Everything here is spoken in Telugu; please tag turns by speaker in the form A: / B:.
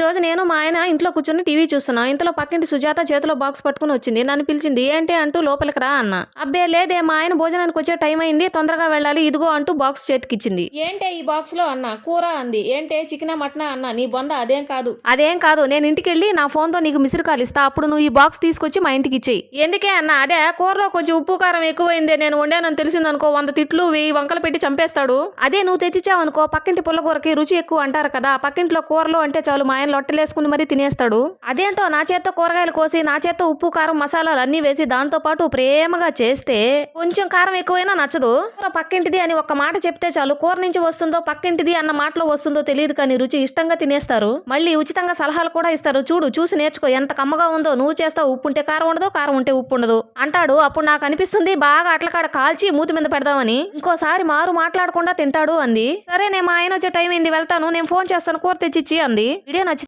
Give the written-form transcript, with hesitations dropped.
A: రోజు నేను మా ఆయన ఇంట్లో కూర్చొని టీవీ చూస్తున్నా. ఇంతలో పక్కింటి సుజాత చేతిలో బాక్స్ పట్టుకుని వచ్చింది. నన్ను పిలిచింది. ఏంటి అంటూ లోపలికి రా అన్న. అబ్బే లేదే, మా ఆయన భోజనానికి వచ్చే టైం అయింది, తొందరగా వెళ్ళాలి, ఇదిగో అంటూ బాక్స్ చేతికిచ్చింది. ఏంటే ఈ బాక్స్ లో అన్న? కూర అంది. ఏంటే చికెనా మటనా అన్న. నీ బొంద అదేం కాదు, నేను ఇంటికి వెళ్ళి నా ఫోన్ తో నీకు మిస్డ్ కాల్ ఇస్తా, అప్పుడు నువ్వు ఈ బాక్స్ తీసుకొచ్చి మా ఇంటికి ఇచ్చేయి. ఎందుకే అన్న? అదే కూరలో కొంచెం ఉప్పు కారం ఎక్కువైందే, నేను వండానని తెలిసిందనుకో 100 తిట్లు 1000 వంకలు పెట్టి చంపేస్తాడు. అదే నువ్వు తెచ్చిచ్చావనుకో పక్కింటి పుల్లకూరకి రుచి ఎక్కువ అంటారు కదా, పక్కింట్లో కూరలు అంటే చాలు మా ఆయన లొట్టలేసుకుని మరీ తినేస్తాడు. అదేంటో నా చేత్తో కూరగాయలు కోసి నా చేత్తో ఉప్పు కారం మసాలాలు అన్ని వేసి దాంతో పాటు ప్రేమగా చేస్తే కొంచెం కారం ఎక్కువైనా నచ్చదు. కూర పక్కింటిది అని ఒక్క మాట చెప్తే చాలు, కూర నుంచి వస్తుందో పక్కింటిది అన్న మాటలో వస్తుందో తెలియదు కానీ రుచి ఇష్టంగా తినేస్తారు. మళ్ళీ ఉచితంగా సలహాలు కూడా ఇస్తారు. చూసి నేర్చుకో, ఎంత కమ్మగా ఉందో. నువ్వు చేస్తావు, ఉప్పు ఉంటే కారం ఉండదు, కారం ఉంటే ఉప్పు ఉండదు అంటాడు. అప్పుడు నాకు అనిపిస్తుంది బాగా అట్లకాడ కాల్చి మూతి మీద పెడదామని. ఇంకోసారి మారు మాట్లాడకుండా తింటాడు అంది. సరే నేను మా ఆయన వచ్చే టైం అయింది, వెళ్తాను, నేను ఫోన్ చేస్తాను, కూర తెచ్చిచ్చి అంది. వీడియో నచ్చి